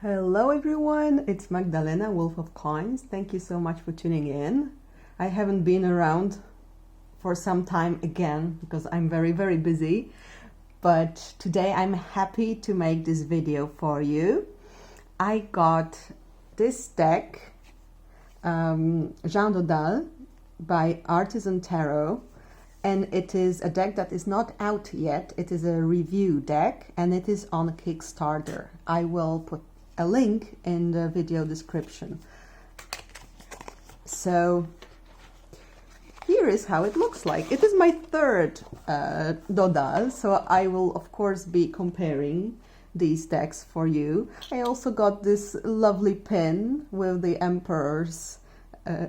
Hello everyone, it's Magdalena, Wolf of Coins. Thank you so much for tuning in. I haven't been around for some time again because I'm very busy, but today I'm happy to make this video for you. I got this deck, Dodal by Artisan Tarot, and it is a deck that is not out yet. It is a review deck and it is on Kickstarter. I will put a link in the video description. So here is how it looks like. It is my third Dodal, so I will of course be comparing these decks for you. I also got this lovely pin with the Emperor's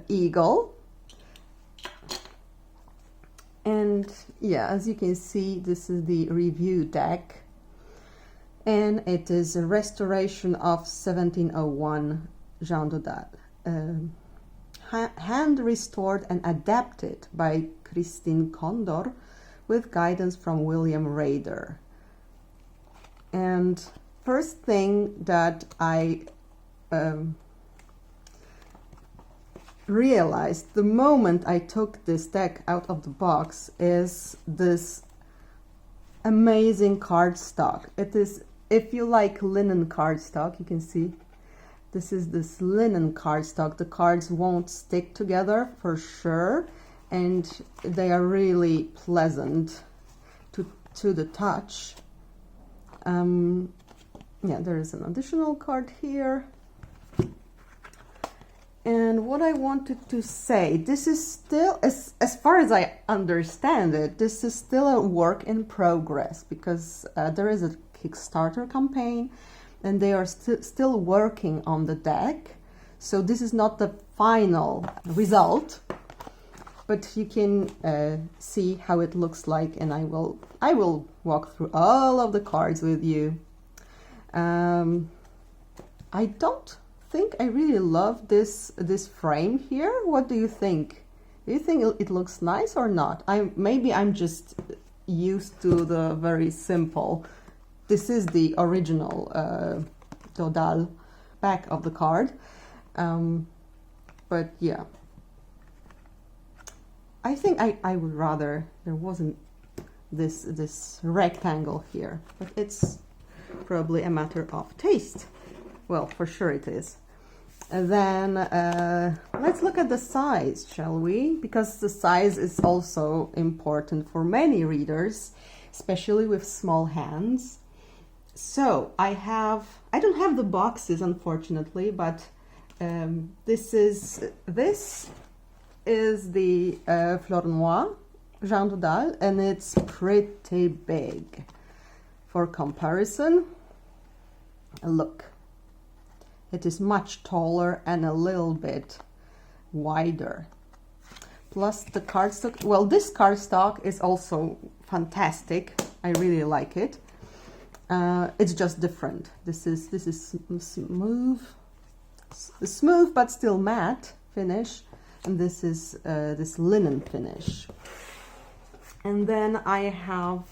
eagle. And yeah, as you can see, this is the review deck. And it is a restoration of 1701 Jean Dodal, hand restored and adapted by Christine Condor with guidance from William Rader. And first thing that I realized the moment I took this deck out of the box is this amazing cardstock. It is, if you like linen cardstock, you can see this is this linen cardstock. The cards won't stick together for sure, and they are really pleasant to the touch. Yeah, there is an additional card here. And what I wanted to say, this is still, as far as I understand it, this is still a work in progress because there is a Kickstarter campaign and they are still working on the deck. So this is not the final result, but you can see how it looks like, and I will walk through all of the cards with you. I don't think I really love this frame here. What do you think? Do you think it looks nice or not? Maybe I'm just used to the very simple. This is the original Dodal back of the card, but yeah, I think I would rather there wasn't this rectangle here, but it's probably a matter of taste. Well, for sure it is. And then let's look at the size, shall we? Because the size is also important for many readers, especially with small hands. So I don't have the boxes, unfortunately, but this is the Flornoy Jean Dodal, and it's pretty big. For comparison, look. It is much taller and a little bit wider. Plus the cardstock, well, this cardstock is also fantastic. I really like it. It's just different. This is smooth but still matte finish, and this is this linen finish. And then I have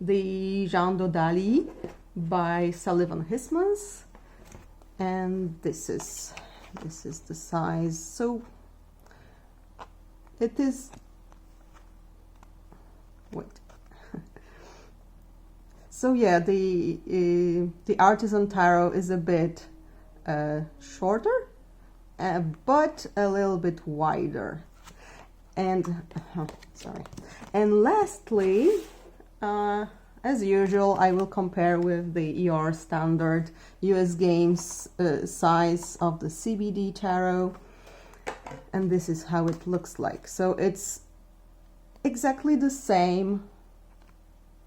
the Jean Dodali by Sullivan Hismans. And this is the size. So it is, wait. So yeah, the Artisan Tarot is a bit shorter, but a little bit wider. And sorry. And lastly, as usual, I will compare with the your standard US Games size of the CBD tarot, and this is how it looks like. So it's exactly the same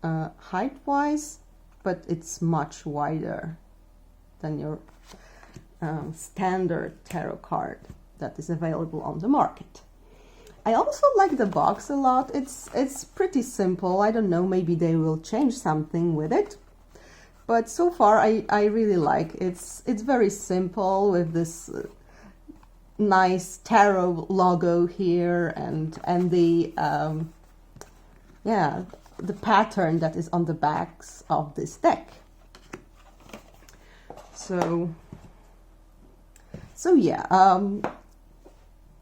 height-wise, but it's much wider than your standard tarot card that is available on the market. I also like the box a lot. It's pretty simple. I don't know, maybe they will change something with it, but so far I really like it. It's very simple with this nice tarot logo here and the yeah, the pattern that is on the backs of this deck. So yeah,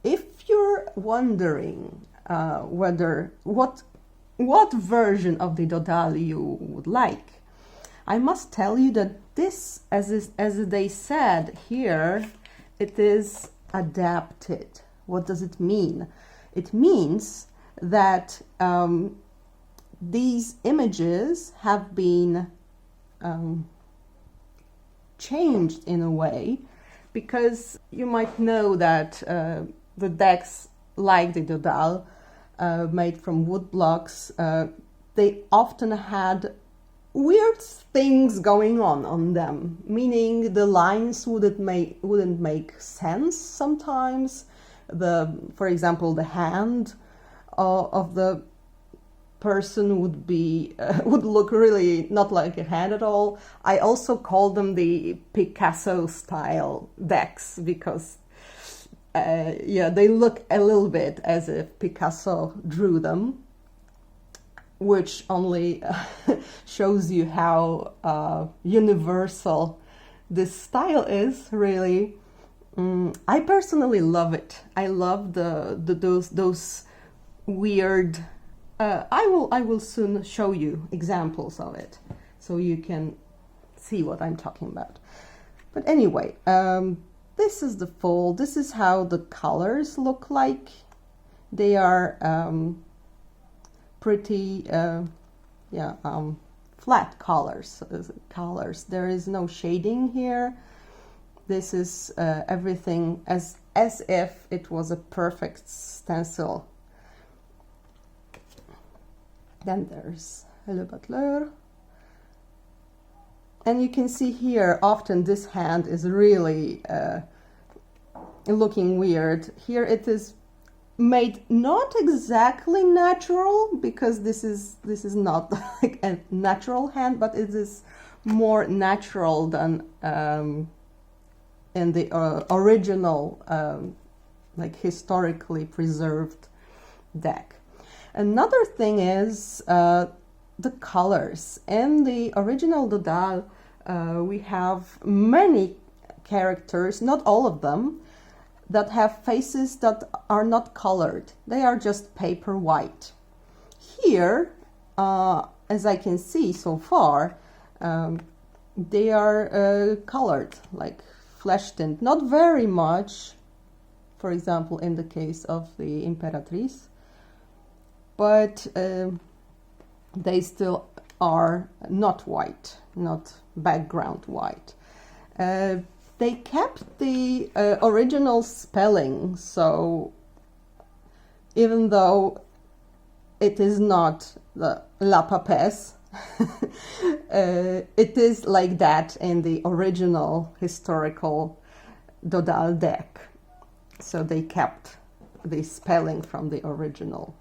if you're wondering what version of the Dodali you would like, I must tell you that this, as they said here, it is adapted. What does it mean? It means that these images have been changed in a way, because you might know that the decks like the Dodal, made from wood blocks, they often had weird things going on them, meaning the lines wouldn't make sense sometimes. For example, the hand of the person would look really not like a hand at all. I also call them the Picasso style decks because they look a little bit as if Picasso drew them, which only shows you how universal this style is, really. I personally love it. I love those weird. I will soon show you examples of it, so you can see what I'm talking about. But anyway, this is the fold. This is how the colors look like. They are pretty, flat colors. There is no shading here. This is everything as if it was a perfect stencil. Then there's Le Butler. And you can see here, often this hand is really looking weird. Here it is made not exactly natural, because this is not like a natural hand, but it is more natural than in the original, like historically preserved deck. Another thing is the colors. In the original Dodal, we have many characters, not all of them, that have faces that are not colored. They are just paper white. Here, as I can see so far, they are colored, like flesh tint. Not very much, for example, in the case of the Imperatrice, but they still are not white, not background white. They kept the original spelling, so even though it is not the La Papesse, it is like that in the original historical Dodal deck. So they kept the spelling from the original.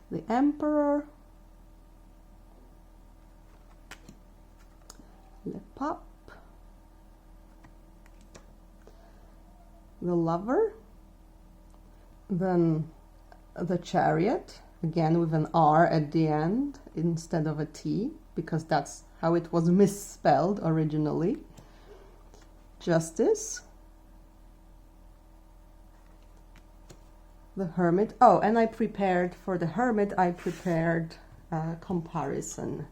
The Emperor, Le Pape, the Lover, then the Chariot, again with an R at the end instead of a T, because that's how it was misspelled originally. Justice, the Hermit. Oh, and I prepared for the Hermit, I prepared a comparison.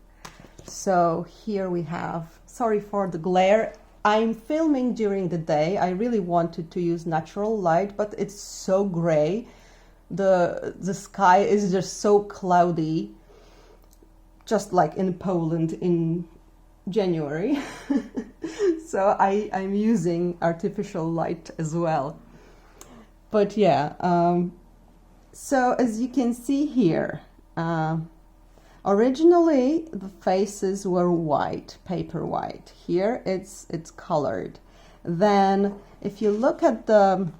So here we have, sorry for the glare, I'm filming during the day. I really wanted to use natural light, but it's so gray. The sky is just so cloudy, just like in Poland in January. So I'm using artificial light as well. But yeah, so as you can see here, originally the faces were white, paper white. Here it's colored. Then if you look at the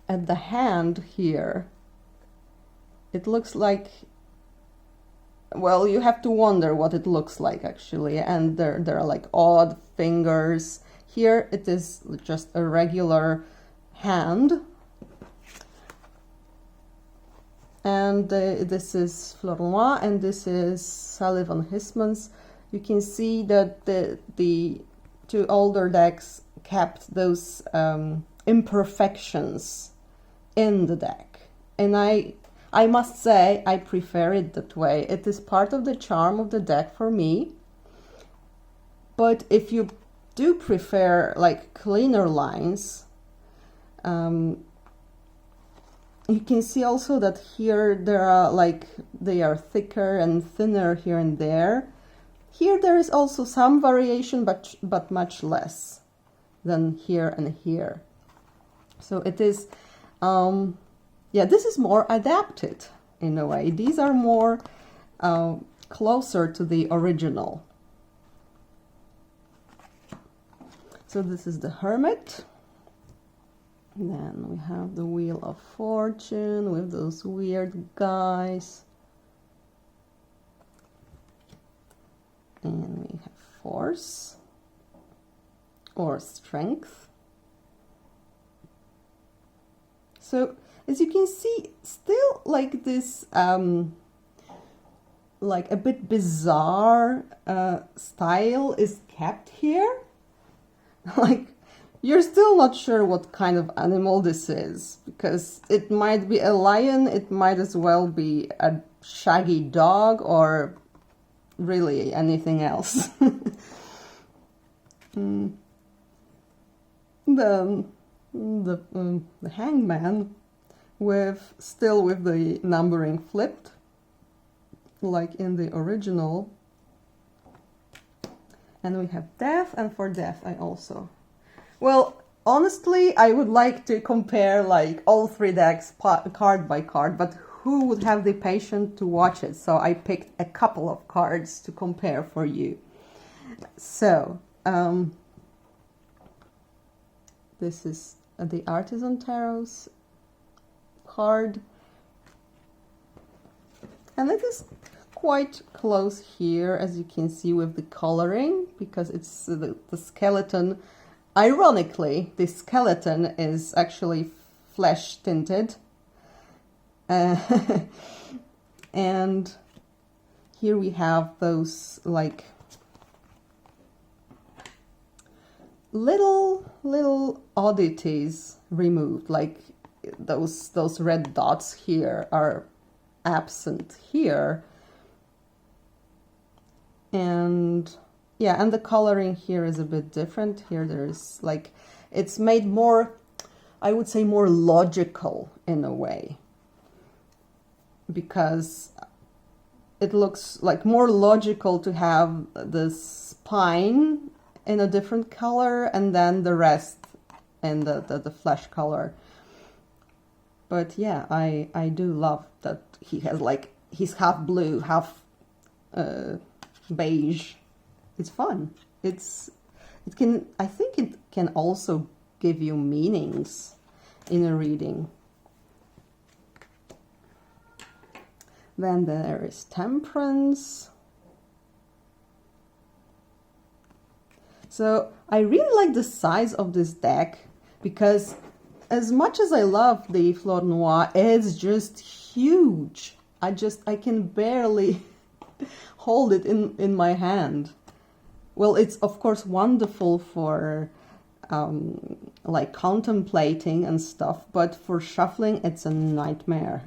hand here, it looks like, well, you have to wonder what it looks like actually, and there are like odd fingers. Here it is just a regular hand, and this is Flornoy and this is Sullivan Hismans. you can see that the two older decks kept those imperfections in the deck, and I must say I prefer it that way. It is part of the charm of the deck for me. But if you do prefer like cleaner lines, you can see also that here there are like, they are thicker and thinner here and there. Here there is also some variation, but much less than here and here. So it is, yeah, this is more adapted in a way. These are more closer to the original. So this is the Hermit. Then we have the Wheel of Fortune with those weird guys. And we have Force or Strength. So as you can see, still like this like a bit bizarre style is kept here. Like, you're still not sure what kind of animal this is, because it might be a lion, it might as well be a shaggy dog, or really anything else. The Hangman, still with the numbering flipped, like in the original. And we have Death, and for Death I also... Well, honestly, I would like to compare like all three decks card by card, but who would have the patience to watch it? So I picked a couple of cards to compare for you. So, this is the Artisan Tarot's card. And it is quite close here, as you can see, with the coloring, because it's the skeleton. Ironically, the skeleton is actually flesh tinted. And here we have those like little oddities removed, like those red dots here are absent here. And yeah, and the coloring here is a bit different. Here there's like, it's made more, I would say, more logical in a way, because it looks like more logical to have the spine in a different color and then the rest in the flesh color. But yeah, I do love that he has like, he's half blue, half beige. It's fun. I think it can also give you meanings in a reading. Then there is Temperance. So I really like the size of this deck, because as much as I love the Flornoy, it's just huge. I can barely hold it in my hand. Well, it's of course wonderful for like contemplating and stuff, but for shuffling it's a nightmare.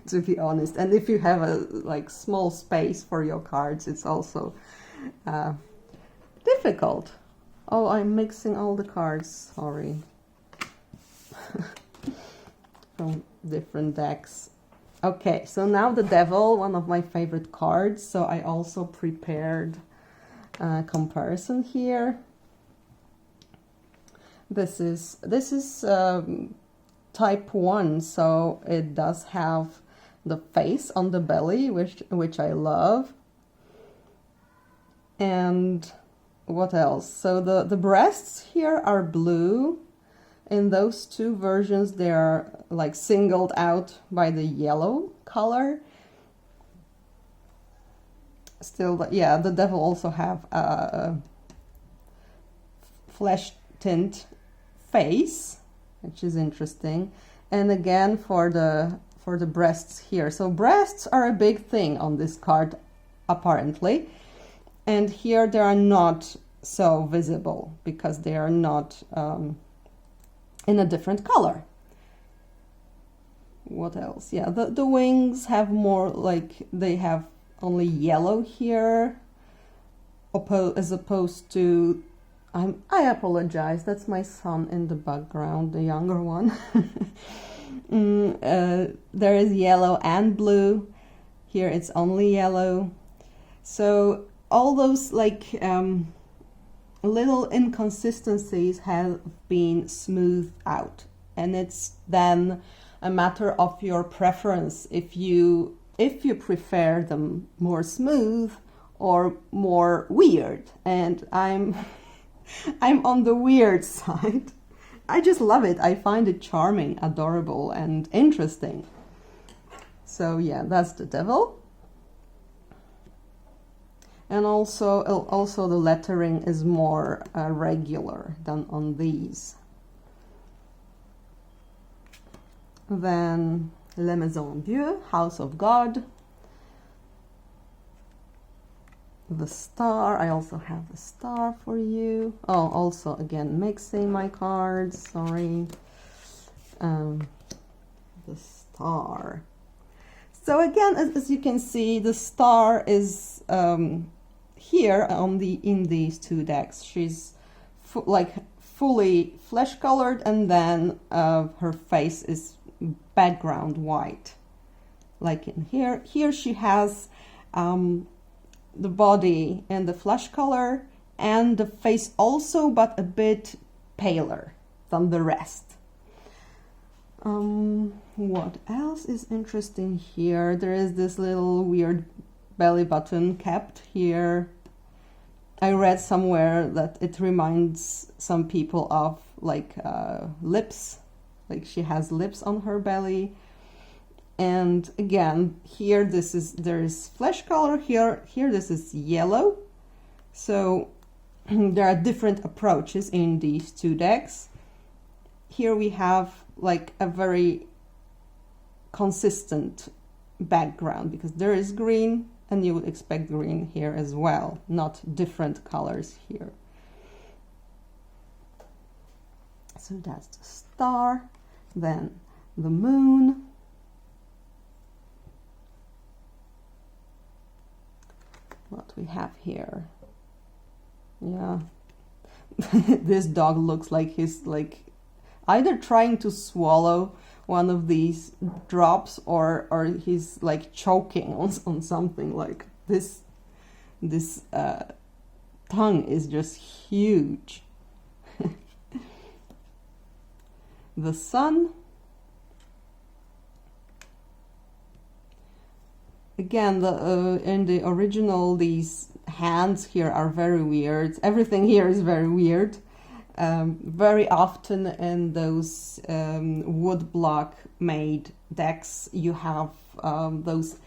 To be honest. And if you have a like small space for your cards, it's also difficult. Oh, I'm mixing all the cards, sorry. From different decks. Okay, so now the Devil, one of my favorite cards, so I also prepared a comparison here. This is type 1, so it does have the face on the belly, which I love. And what else? So the breasts here are blue. In those two versions, they are like singled out by the yellow color. Still, yeah, the Devil also have a flesh tint face, which is interesting. And again for the breasts here. So breasts are a big thing on this card. apparently. And here they are not so visible because they are not in a different color. What else? Yeah, the wings have more, like, they have only yellow here, as opposed to, I apologize, that's my son in the background, the younger one. There is yellow and blue. Here it's only yellow. So all those like little inconsistencies have been smoothed out, and it's then a matter of your preference if you prefer them more smooth or more weird. And I'm on the weird side. I just love it. I find it charming, adorable, and interesting. So yeah, that's the devil. And also the lettering is more regular than on these. Then La Maison Dieu, House of God. The star, I also have the star for you. Oh, also again mixing my cards, sorry. The star. So again, as you can see, the star is here in these two decks. She's fully flesh colored, and then her face is background white. Like in here she has the body in the flesh color and the face also, but a bit paler than the rest. What else is interesting here? There is this little weird belly button kept here. I read somewhere that it reminds some people of like lips, like she has lips on her belly. And again, here there is flesh color, here this is yellow. So there are different approaches in these two decks. Here we have like a very consistent background because there is green, and you would expect green here as well, not different colors here. So that's the star, then the moon. What we have here, yeah. This dog looks like he's like either trying to swallow one of these drops or he's like choking on something. Like this tongue is just huge. The sun. Again, in the original, these hands here are very weird. Everything here is very weird. Very often in those wood block made decks, you have those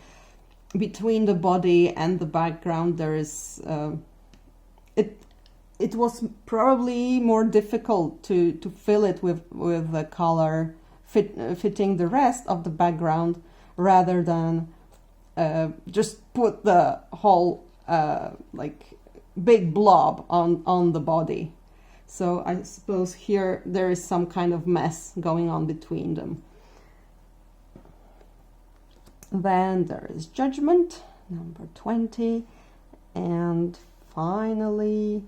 between the body and the background. There is it was probably more difficult to fill it with the color fitting the rest of the background rather than just put the whole like big blob on the body. So I suppose here there is some kind of mess going on between them. Then there is Judgment, number 20, and finally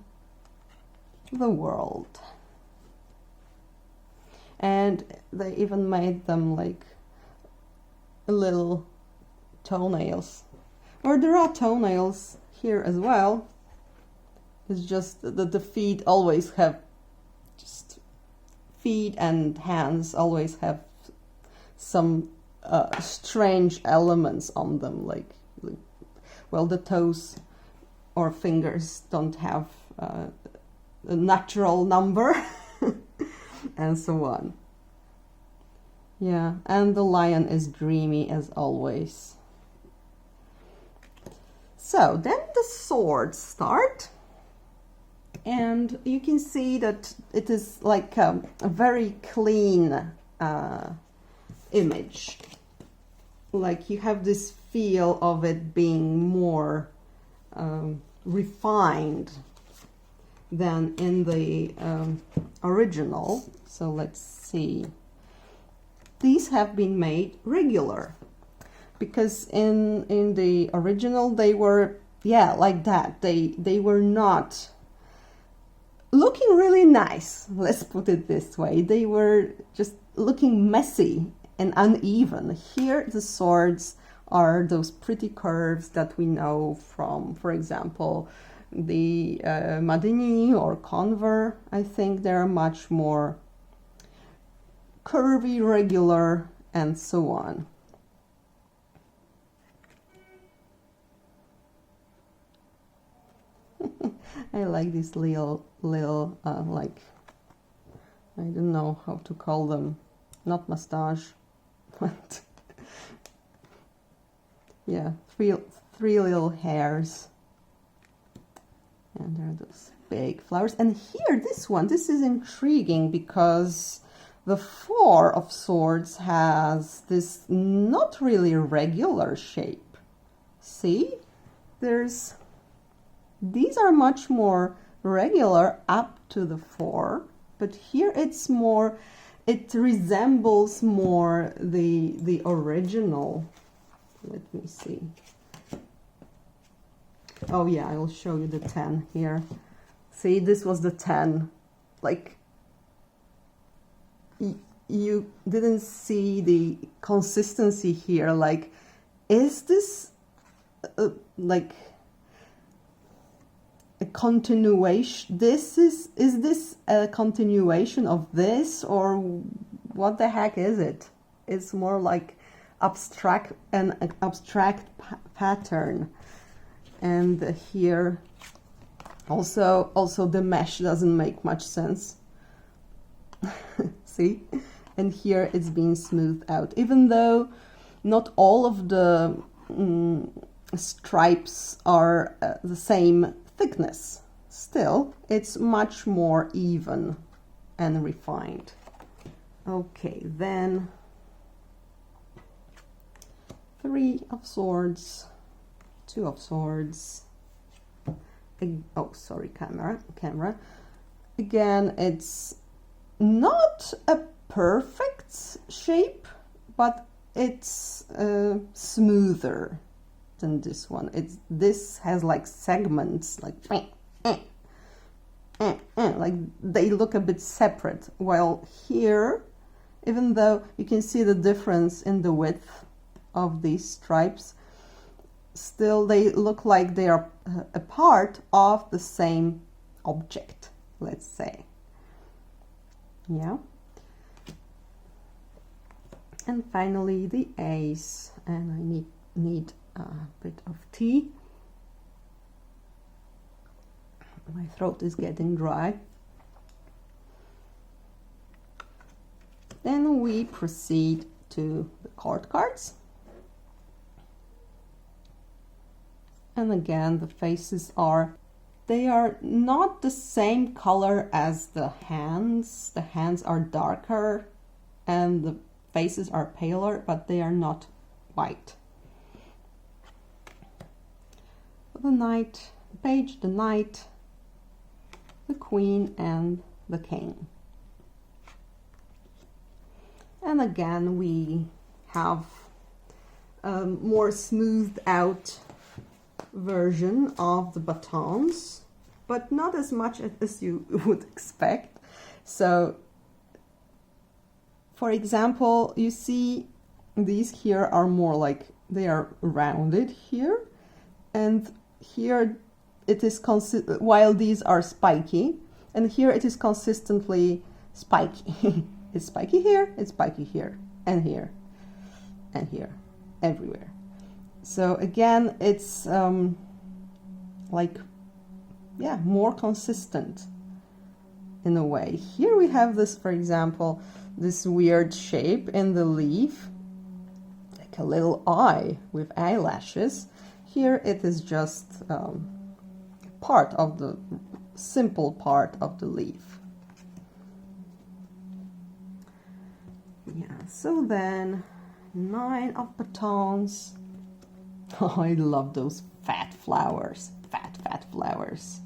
the World. And they even made them like little toenails, or there are toenails here as well. It's just that the feet always have, just feet and hands always have some strange elements on them, like well, the toes or fingers don't have a natural number and so on. Yeah, and the lion is dreamy as always. So then the swords start, and you can see that it is like a very clean image. Like you have this feel of it being more refined than in the original. So let's see. These have been made regular, because in the original they were, yeah, like that. They were not looking really nice, let's put it this way. They were just looking messy and uneven. Here the swords are those pretty curves that we know from, for example, the Madini or Conver. I think they're much more curvy, regular, and so on. I like these little like, I don't know how to call them, not mustache, but yeah, three little hairs, and there are those big flowers. And here, this is intriguing, because the Four of Swords has this not really regular shape. See, these are much more regular up to the 4, but here it's more, it resembles more the original. Let me see. Oh yeah, I will show you the 10 here. See, this was the 10. Like, you didn't see the consistency here. Like, is this like a continuation? Is this a continuation of this, or what the heck is it? It's more like an abstract pattern. And here also the mesh doesn't make much sense. See, and here it's being smoothed out, even though not all of the stripes are the same thickness. Still, it's much more even and refined. Okay, then 3 of Swords, 2 of Swords. Oh, sorry, camera. Again, it's not a perfect shape, but it's smoother than this one. This has like segments, like like they look a bit separate, while here, even though you can see the difference in the width of these stripes, still they look like they are a part of the same object, let's say. Yeah. And finally the ace, and I need a bit of tea. My throat is getting dry. Then we proceed to the court cards. And again, the faces they are not the same color as the hands. The hands are darker and the faces are paler, but they are not white. The knight, the page, the knight, the queen, and the king. And again, we have a more smoothed out version of the batons, but not as much as you would expect. So, for example, you see these here are more like, they are rounded here, and here it is while these are spiky, and here it is consistently spiky. It's spiky here, it's spiky here, and here, and here, everywhere. So again, it's like, yeah, more consistent in a way. Here we have this, for example, this weird shape in the leaf, like a little eye with eyelashes. Here it is just part of the simple part of the leaf. Yeah, so then 9 of batons. Oh, I love those fat flowers. fat flowers.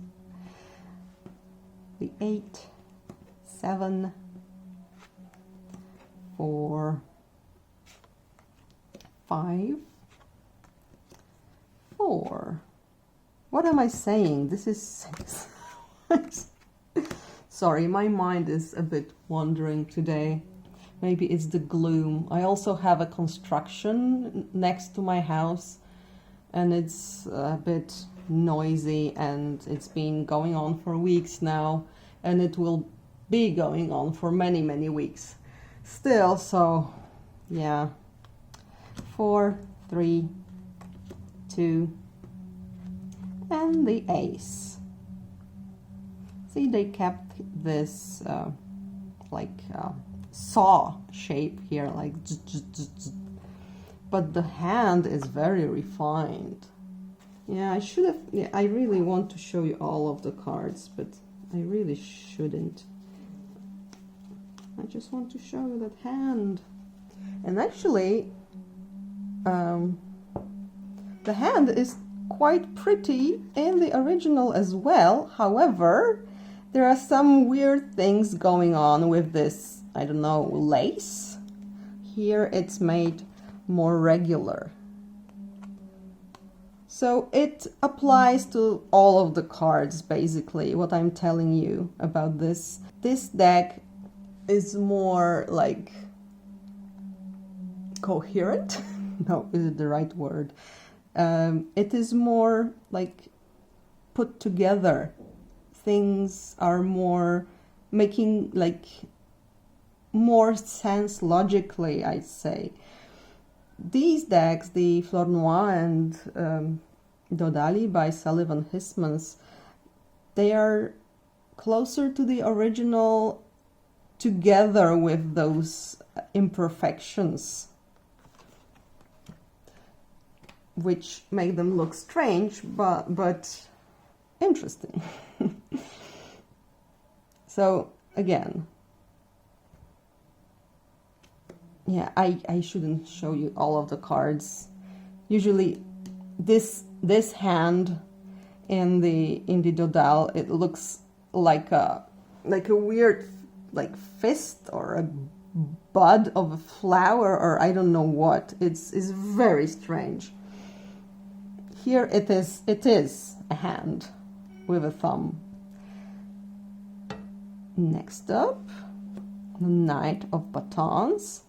The 8, 7, 4, 5, 4. What am I saying? This is 6. Sorry, my mind is a bit wandering today. Maybe it's the gloom. I also have a construction next to my house, and it's a bit noisy, and it's been going on for weeks now, and it will be going on for many, many weeks still. So yeah, 4, 3, 2, and the ace. See, they kept this saw shape here, like, but the hand is very refined. Yeah, I should have, yeah, I really want to show you all of the cards, but I really shouldn't. I just want to show you that hand. And actually, the hand is quite pretty in the original as well. However, there are some weird things going on with this, I don't know, lace. Here it's made more regular. So it applies to all of the cards, basically, what I'm telling you about this. This deck is more like coherent. No, is it the right word? It is more like put together. Things are more making like more sense logically, I'd say. These decks, the Flornoy and Dodali by Sullivan Hismans, they are closer to the original together with those imperfections, which make them look strange, but interesting. So again, yeah, I shouldn't show you all of the cards. Usually this hand in the Dodal, it looks like a weird like fist or a bud of a flower, or I don't know what. It's very strange. Here it is a hand with a thumb. Next up, the Knight of Batons.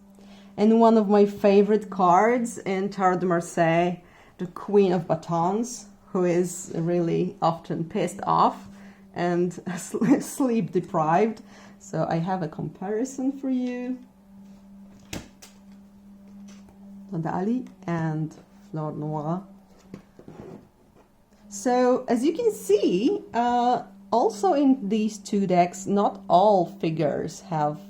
And one of my favorite cards in Tarot de Marseille, the Queen of Batons, who is really often pissed off and sleep deprived. So I have a comparison for you. Dodali and Flornoy. So as you can see, also in these two decks, not all figures have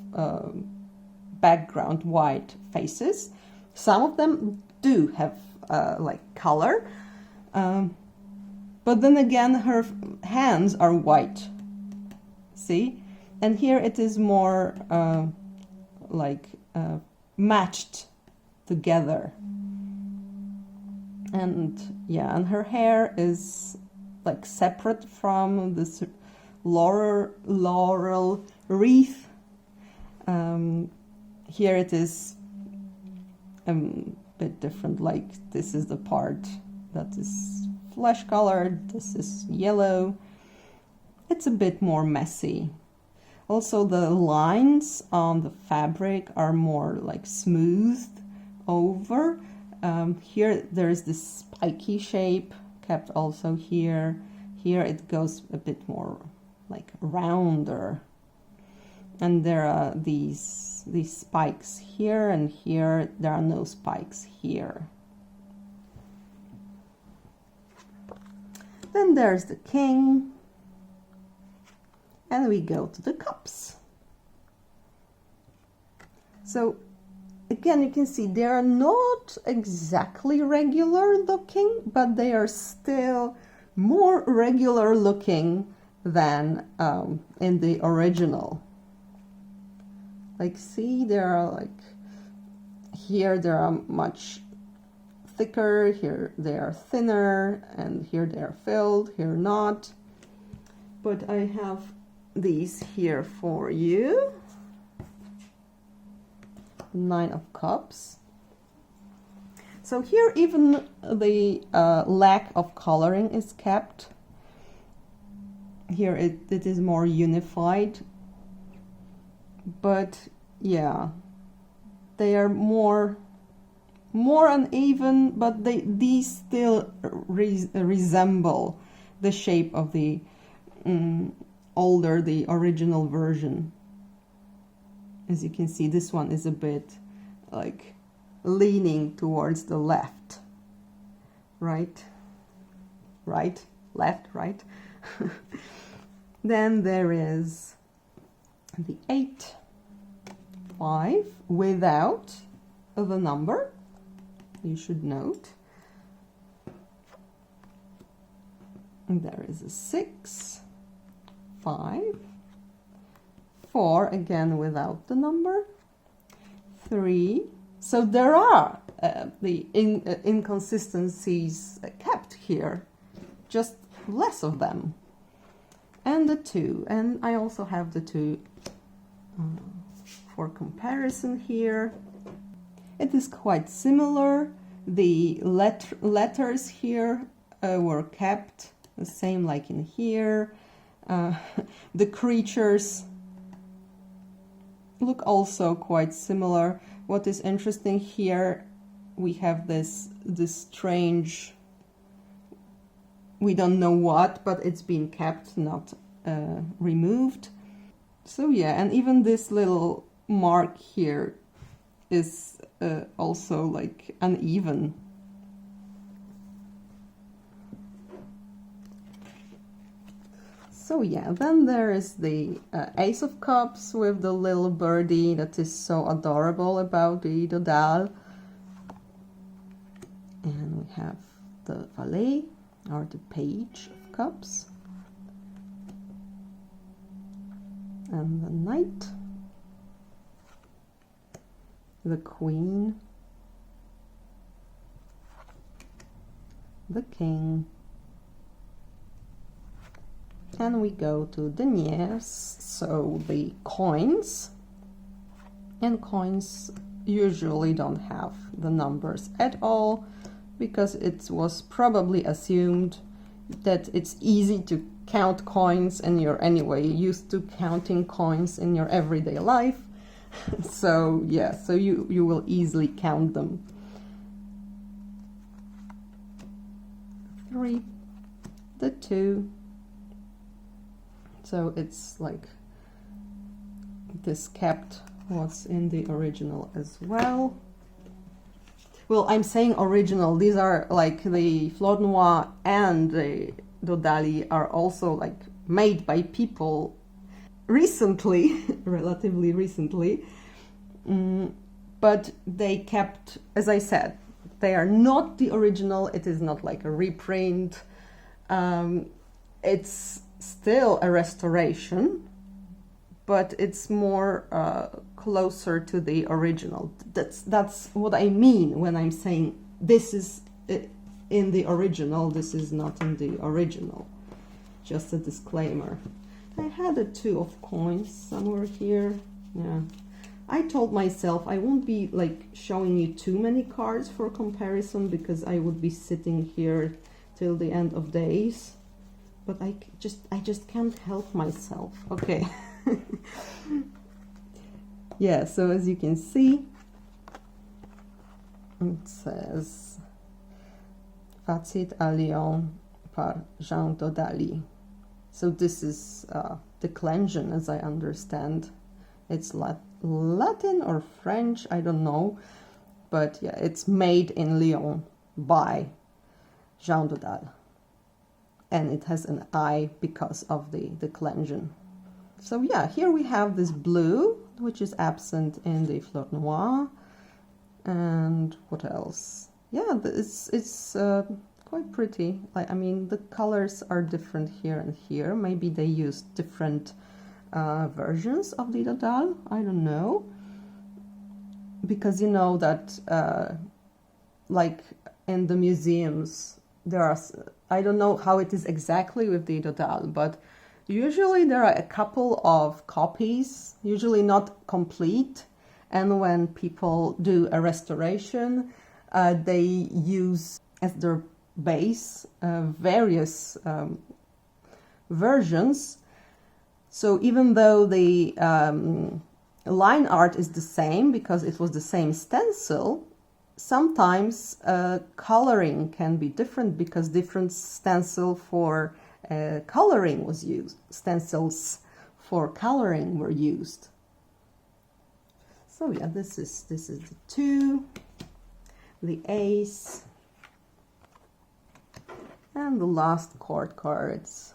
background white faces. Some of them do have like color, but then again her hands are white, see? And here it is more matched together. And yeah, and her hair is like separate from this laurel wreath. Here it is a bit different, like this is the part that is flesh colored, this is yellow. It's a bit more messy. Also the lines on the fabric are more like smoothed over. Here there is this spiky shape kept also here. Here it goes a bit more like rounder. And there are these spikes here, and here there are no spikes here. Then there's the king. And we go to the cups. So again, you can see they are not exactly regular looking, but they are still more regular looking than in the original. Like, see, there are like, here there are much thicker, here they are thinner, and here they are filled, here not. But I have these here for you. 9 of Cups. So here even the lack of coloring is kept. Here it is more unified. But yeah, they are more uneven, but these still resemble the shape of the the original version. As you can see, this one is a bit like leaning towards the left. Right, left, right. Then there is the 8, 5 without the number, you should note. And there is a 6, 5, 4 again without the number, 3. So there are the inconsistencies kept here, just less of them. And the 2, and I also have the 2 for comparison here. It is quite similar. The letters here were kept the same like in here. The creatures look also quite similar. What is interesting here, we have this strange, we don't know what, but it's been kept, not removed. So yeah, and even this little mark here is also like uneven. So yeah, then there is the Ace of Cups with the little birdie that is so adorable about the Dodal. And we have the Valet, or the Page of Cups. And the Knight. The Queen. The King. And we go to deniers, so the coins. And coins usually don't have the numbers at all, because it was probably assumed that it's easy to count coins and you're anyway used to counting coins in your everyday life. So yeah, so you will easily count them. 3, the 2. So it's like this kept what's in the original as well. Well, I'm saying original, these are like the Flornoy and the Dodali are also like made by people recently, relatively recently, but they kept, as I said, they are not the original. It is not like a reprint. It's still a restoration, but it's more closer to the original. That's what I mean when I'm saying this is in the original, this is not in the original. Just a disclaimer. I had a 2 of coins somewhere here. Yeah, I told myself I won't be like showing you too many cards for comparison, because I would be sitting here till the end of days. But I just can't help myself. Okay. Yeah, so as you can see, it says Facit à Lyon par Jean Dodali. So this is declension, as I understand. It's Latin or French, I don't know. But yeah, it's made in Lyon by Jean Dodal. And it has an I because of the declension. So yeah, here we have this blue, which is absent in the Flornoy. And what else? Yeah, it's quite pretty. Like, I mean, the colors are different here and here. Maybe they used different versions of the Dodal. I don't know. Because you know that like in the museums. There are, I don't know how it is exactly with the Dodal, but usually there are a couple of copies, usually not complete. And when people do a restoration, they use as their base various versions. So even though the line art is the same because it was the same stencil, sometimes coloring can be different because different stencil for coloring was used. Stencils for coloring were used. So yeah, this is the 2, the ace, and the last court cards.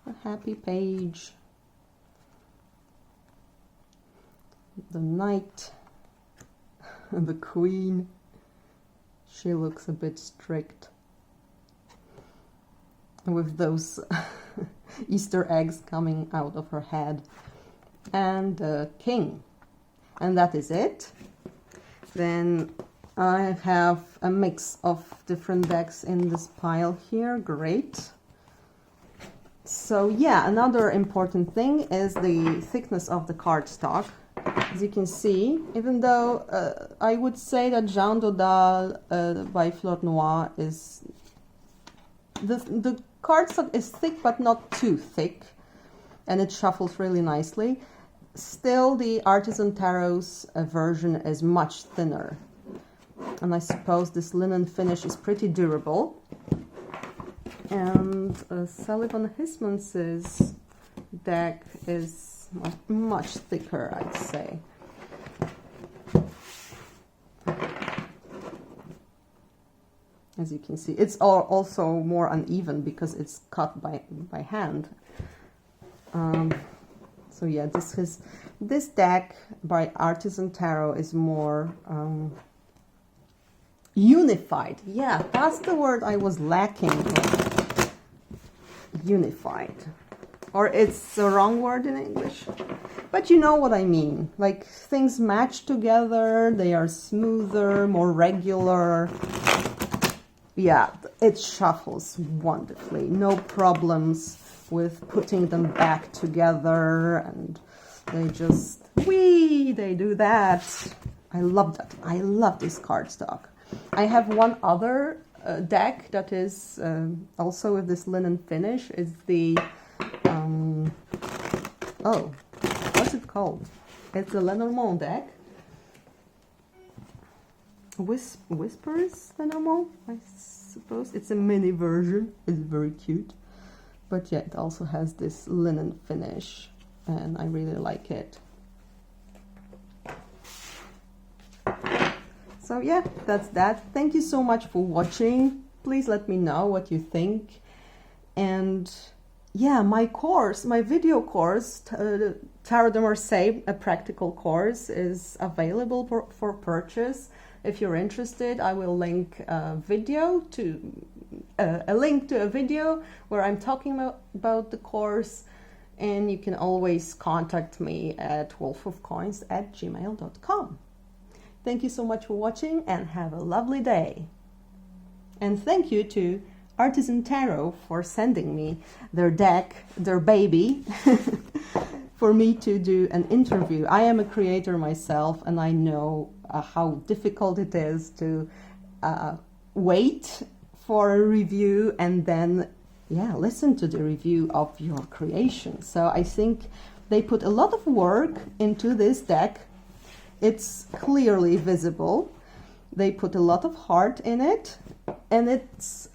A happy page, the knight, the queen. She looks a bit strict with those Easter eggs coming out of her head, and the king. And that is it. Then I have a mix of different decks in this pile here. Great. So yeah, another important thing is the thickness of the cardstock. As you can see, even though I would say that Jean Dodal by Flornoy is the cardstock is thick but not too thick, and it shuffles really nicely. Still, the Artisan Tarot's version is much thinner, and I suppose this linen finish is pretty durable. And Sullivan Hismans' deck is much thicker, I'd say. As you can see, it's also more uneven because it's cut by hand. So yeah, this deck by Artisan Tarot is more unified. Yeah, that's the word I was lacking. Unified. Or it's the wrong word in English. But you know what I mean. Like, things match together, they are smoother, more regular. Yeah, it shuffles wonderfully. No problems with putting them back together, and they just, they do that. I love that. I love this cardstock. I have one other deck that is also with this linen finish. It's the, oh, what's it called? It's the Lenormand deck. Whispers Lenormand, I suppose. It's a mini version. It's very cute. But yeah, it also has this linen finish, and I really like it. So yeah, that's that. Thank you so much for watching. Please let me know what you think. And yeah, my course, my video course, Tarot de Marseille, a practical course, is available for purchase. If you're interested, I will link a link to a video where I'm talking about the course, and you can always contact me at wolfofcoins@gmail.com. Thank you so much for watching, and have a lovely day. And thank you to Artisan Tarot for sending me their deck, their baby, for me to do an interview. I am a creator myself, and I know how difficult it is to wait for a review and then listen to the review of your creation. So I think they put a lot of work into this deck. It's clearly visible. They put a lot of heart in it, and it's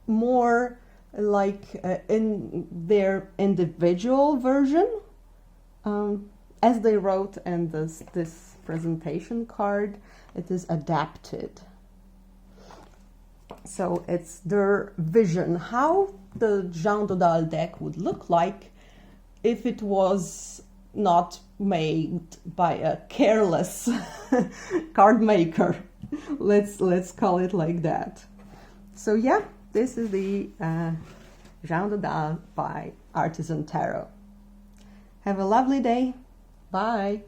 more like in their individual version, as they wrote in this presentation card. It is adapted. So it's their vision, how the Jean Dodal deck would look like if it was not made by a careless card maker. Let's call it like that. So yeah, this is the Jean Dodal by Artisan Tarot. Have a lovely day. Bye.